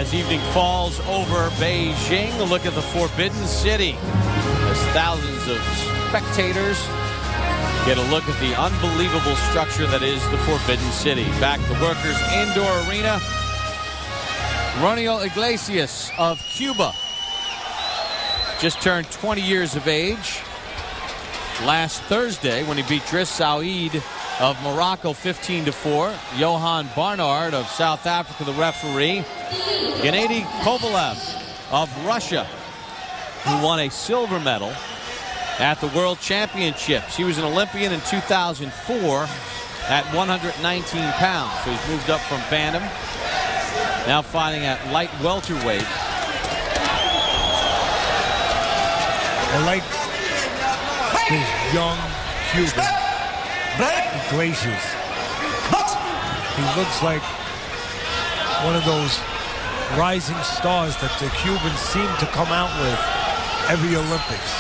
As evening falls over Beijing, a look at the Forbidden City as thousands of spectators get a look at the unbelievable structure that is the Forbidden City. Back at the Workers' Indoor Arena, Roniэль Iglesias of Cuba just turned 20 years of age last Thursday when he beat Driss Saeed of Morocco 15-4. Johan Barnard of South Africa, the referee. Gennadii Kovalev of Russia, who won a silver medal at the World Championships. He was an Olympian in 2004 at 119 pounds. So he's moved up from bantam, now fighting at light welterweight. I like this young Cuban, Iglesias. He looks like one of those rising stars that the Cubans seem to come out with every Olympics.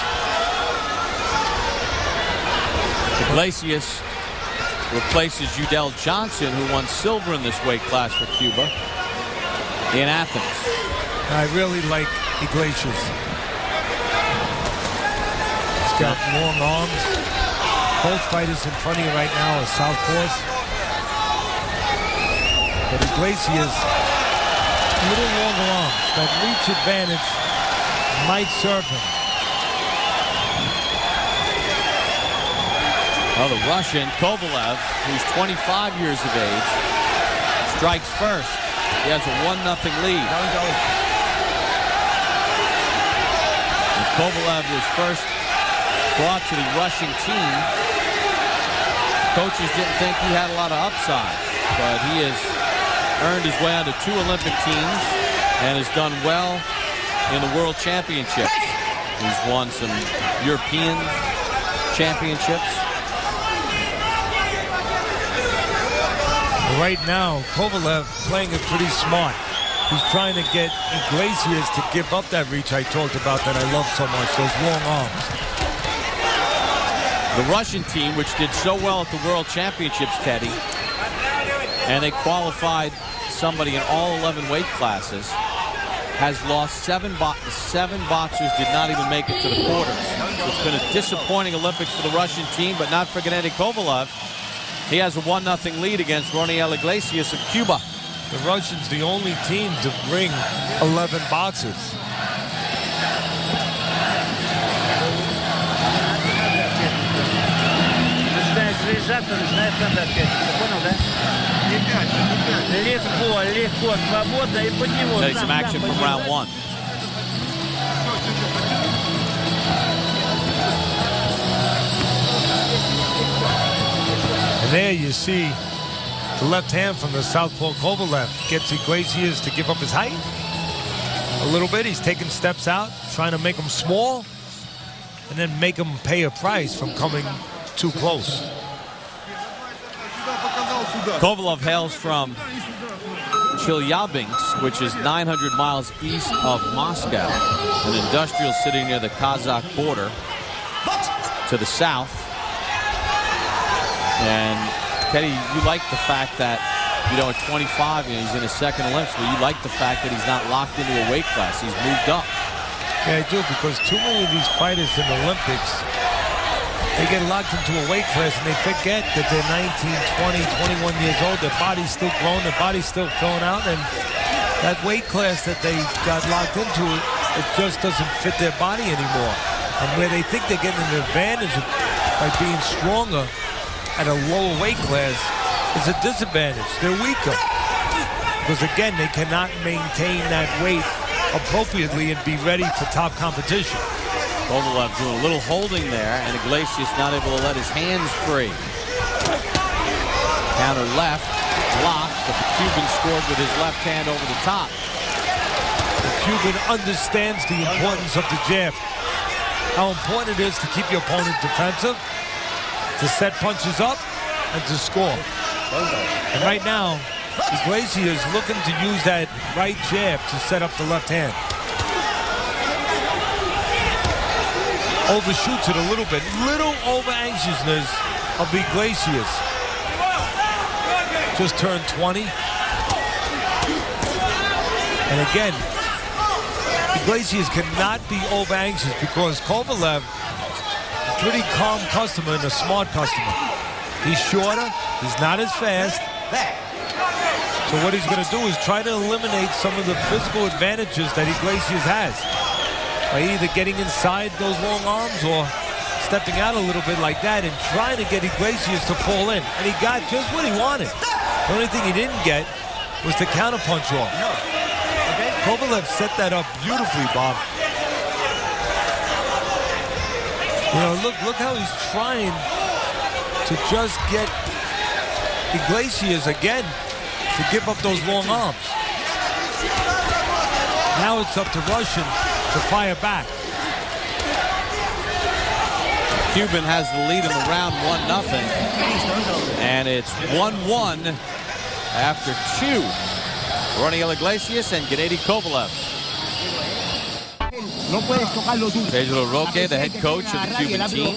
Iglesias replaces Udell Johnson, who won silver in this weight class for Cuba in Athens. I really like Iglesias. He's got long arms. Both fighters in front of you right now are southpaws. But Iglesias, a little longer arms. That reach advantage might serve him. Well, the Russian Kovalev, who's 25 years of age, strikes first. He has a 1-0 lead. And Kovalev was first brought to the Russian team. Coaches didn't think he had a lot of upside, but he has earned his way onto 2 Olympic teams and has done well in the World Championships. He's won some European championships. Right now, Kovalev playing it pretty smart. He's trying to get Iglesias to give up that reach I talked about that I love so much, those long arms. The Russian team, which did so well at the World Championships, Teddy, and they qualified somebody in all 11 weight classes, has lost 7 boxers did not even make it to the quarters. So it's been a disappointing Olympics for the Russian team, but not for Gennadii Kovalev. He has a 1-0 lead against Roniэль Iglesias of Cuba. The Russians, the only team to bring 11 boxers. Take some action from round 1. And there you see the left hand from the southpaw Kovalev gets Iglesias to give up his height a little bit. He's taking steps out, trying to make him small, and then make him pay a price from coming too close. Kovalev hails from Chelyabinsk, which is 900 miles east of Moscow, an industrial city near the Kazakh border to the south. And Teddy, you like the fact that, you know, at 25 and he's in his second Olympics, but you like the fact that he's not locked into a weight class. He's moved up. Yeah, I do, because too many of these fighters in the Olympics, they get locked into a weight class and they forget that they're 19, 20, 21 years old. Their body's still growing, their body's still filling out, and that weight class that they got locked into, it just doesn't fit their body anymore. And where they think they're getting an advantage by being stronger at a lower weight class is a disadvantage. They're weaker. Because again, they cannot maintain that weight appropriately and be ready for top competition. Kovalev doing a little holding there, and Iglesias not able to let his hands free. Counter left, blocked, but the Cuban scored with his left hand over the top. The Cuban understands the importance of the jab. How important it is to keep your opponent defensive, to set punches up, and to score. And right now, Iglesias is looking to use that right jab to set up the left hand. Overshoots it a little bit. Little over-anxiousness of Iglesias. Just turned 20. And again, Iglesias cannot be over-anxious because Kovalev, a pretty calm customer and a smart customer. He's shorter, he's not as fast. So what he's going to do is try to eliminate some of the physical advantages that Iglesias has by either getting inside those long arms or stepping out a little bit like that and trying to get Iglesias to fall in. And he got just what he wanted. The only thing he didn't get was the counterpunch off. Kovalev set that up beautifully, Bob. You know, look how he's trying to just get Iglesias again to give up those long arms. Now it's up to Russian to fire back. Cuban has the lead in the round 1-0. And it's 1-1 after 2. Roniэль Iglesias and Gennadий Kovalev. Pedro Roque, the head coach of the Cuban team,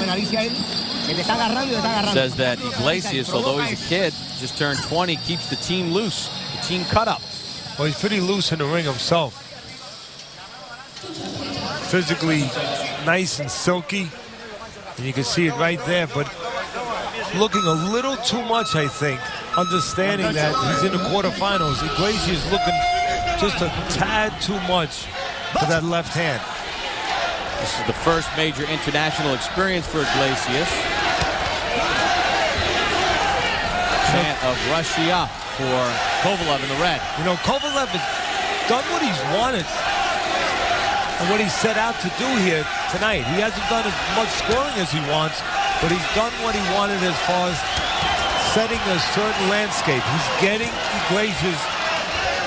says that Iglesias, although he's a kid, just turned 20, keeps the team loose, the team cut up. Well, he's pretty loose in the ring himself. Physically nice and silky, and you can see it right there, but looking a little too much, I think, understanding that he's in the quarterfinals. Iglesias looking just a tad too much for that left hand. This is the first major international experience for Iglesias. Chant of Russia for Kovalev in the red. You know, Kovalev has done what he's wanted and what he set out to do here tonight. He hasn't done as much scoring as he wants, but he's done what he wanted as far as setting a certain landscape. He's getting Iglesias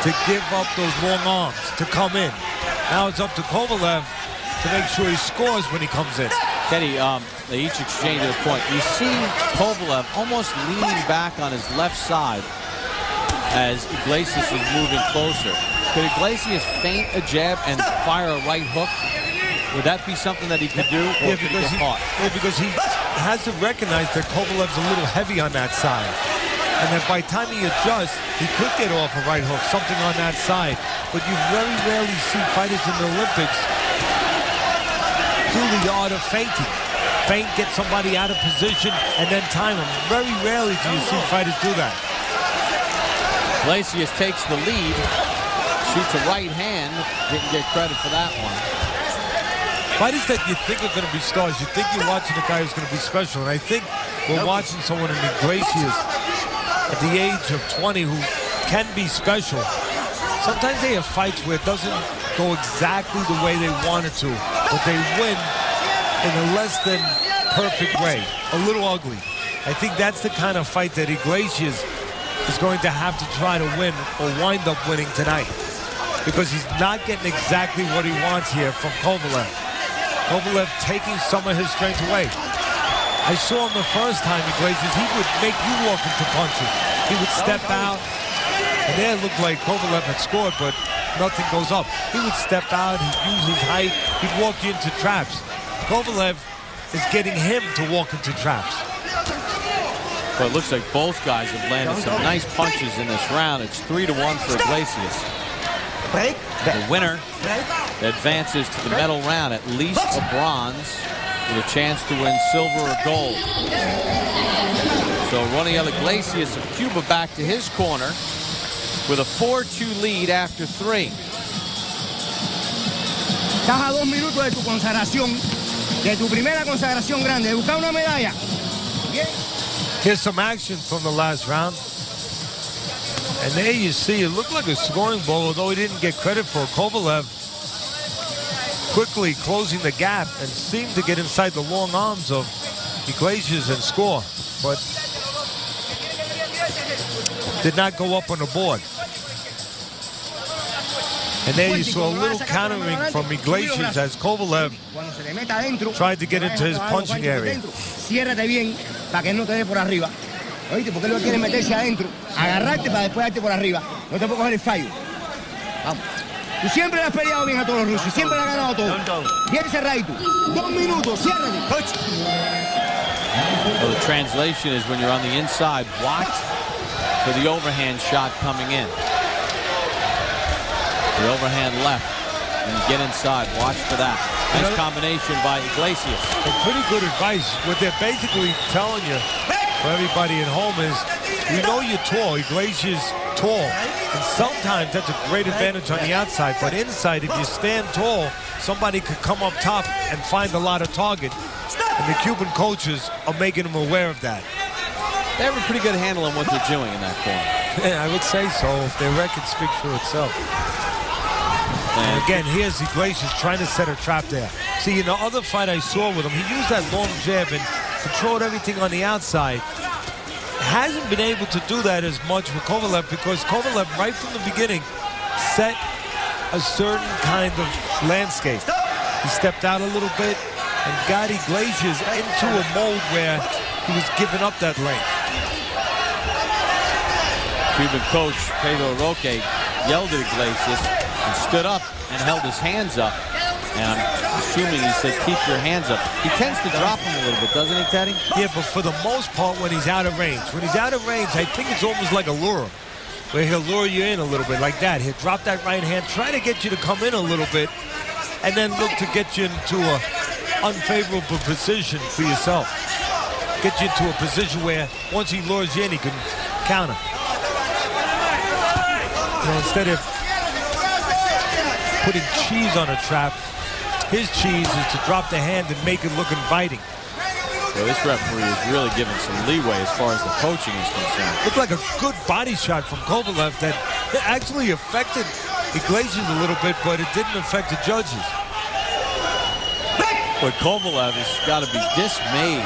to give up those long arms, to come in. Now it's up to Kovalev to make sure he scores when he comes in. Kenny, they each exchange a point. You see Kovalev almost leaning back on his left side as Iglesias is moving closer. Could Iglesias feint a jab and fire a right hook? Would that be something that he could do? Or could he get caught? Because he has to recognize that Kovalev's a little heavy on that side. And that by the time he adjusts, he could get off a right hook, something on that side. But you very rarely see fighters in the Olympics do the art of feinting. Feint, get somebody out of position, and then time him. Very rarely do you see fighters do that. Iglesias takes the lead, shoots a right hand, didn't get credit for that one. Fighters that you think are going to be stars, you think you're watching a guy who's going to be special, and I think we're watching someone in Iglesias at the age of 20 who can be special. Sometimes they have fights where it doesn't go exactly the way they want it to, but they win in a less than perfect way, a little ugly. I think that's the kind of fight that Iglesias is going to have to try to win or wind up winning tonight, because he's not getting exactly what he wants here from Kovalev. Kovalev taking some of his strength away. I saw him the first time, Iglesias, he would make you walk into punches. He would step out, and there it looked like Kovalev had scored, but nothing goes up. He would step out, he'd use his height, he'd walk you into traps. Kovalev is getting him to walk into traps. Well, it looks like both guys have landed some nice punches in this round. It's 3-1 for Iglesias. The winner advances to the medal round, at least a bronze, with a chance to win silver or gold. So Roniэль Iglesias of Cuba back to his corner with a 4-2 lead after 3. Estás a 2 minutos de tu consagración, de tu primera consagración grande, de buscar una medalla. Here's some action from the last round. And there you see, it looked like a scoring ball, although he didn't get credit for it. Kovalev quickly closing the gap and seemed to get inside the long arms of Iglesias and score, but did not go up on the board. And there you saw a little countering from Iglesias as Kovalev tried to get into his punching area. Ciérrate bien para que no te dé por arriba. Oíste, porque él no quiere meterse adentro, agarrarte para después darte por arriba. No te puedo coger el fallo. Vamos. Tú siempre le has peleado bien a todos los rusos, siempre le has ganado todo. Bien cerradito. 2 minutos, ciérrate. Well, the translation is when you're on the inside, watch for the overhand shot coming in. The overhand left. And get inside. Watch for that. Nice combination by Iglesias. And pretty good advice. What they're basically telling you, for everybody at home, is we know you're tall. Iglesias tall. And sometimes that's a great advantage on the outside. But inside, if you stand tall, somebody could come up top and find a lot of target. And the Cuban coaches are making them aware of that. They have a pretty good handle on what they're doing in that corner. Yeah, I would say so. If their record speaks for itself. And again, here's Iglesias trying to set a trap there. See, in the other fight I saw with him, he used that long jab and controlled everything on the outside. Hasn't been able to do that as much with Kovalev because Kovalev, right from the beginning, set a certain kind of landscape. He stepped out a little bit and got Iglesias into a mode where he was giving up that length. Cuban coach Pedro Roque yelled at Iglesias and stood up and held his hands up. And I'm assuming he said, keep your hands up. He tends to drop them a little bit, doesn't he, Teddy? Yeah, but for the most part, when he's out of range. When he's out of range, I think it's almost like a lure, where he'll lure you in a little bit like that. He'll drop that right hand, try to get you to come in a little bit, and then look to get you into an unfavorable position for yourself. Get you into a position where once he lures you in, he can counter. You know, instead of putting cheese on a trap, his cheese is to drop the hand and make it look inviting. Well, this referee is really giving some leeway as far as the coaching is concerned. Looked like a good body shot from Kovalev that actually affected Iglesias a little bit, but it didn't affect the judges. But Kovalev has got to be dismayed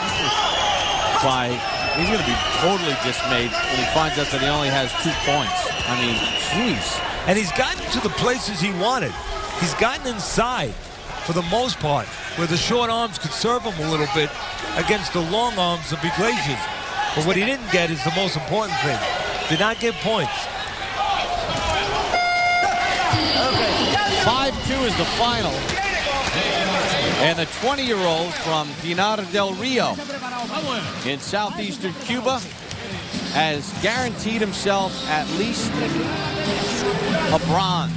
by, he's going to be totally dismayed when he finds out that he only has 2 points. I mean, jeez. And he's gotten to the places he wanted. He's gotten inside for the most part, where the short arms could serve him a little bit against the long arms of Iglesias. But what he didn't get is the most important thing. Did not get points. 5-2 is the final. And the 20-year-old from Pinar del Rio in southeastern Cuba has guaranteed himself at least a bronze.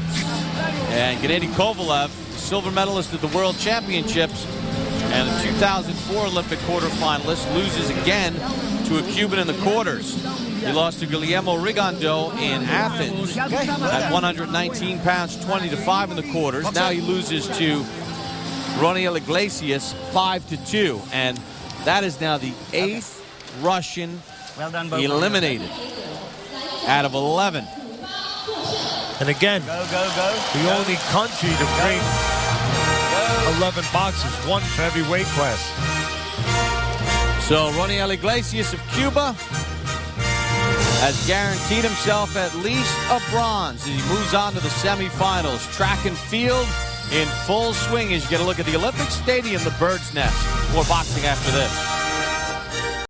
And Gennady Kovalev, silver medalist at the World Championships and a 2004 Olympic quarterfinalist, loses again to a Cuban in the quarters. He lost to Guillermo Rigondo in Athens at 119 pounds, 20-5 in the quarters. Now he loses to Roniэль Iglesias 5-2, and that is now the 8th Russian eliminated out of 11. And again, the only country to bring 11 boxers, 1 for every weight class. So Roniэль Iglesias of Cuba has guaranteed himself at least a bronze as he moves on to the semifinals. Track and field in full swing as you get a look at the Olympic Stadium, the Bird's Nest. More boxing after this.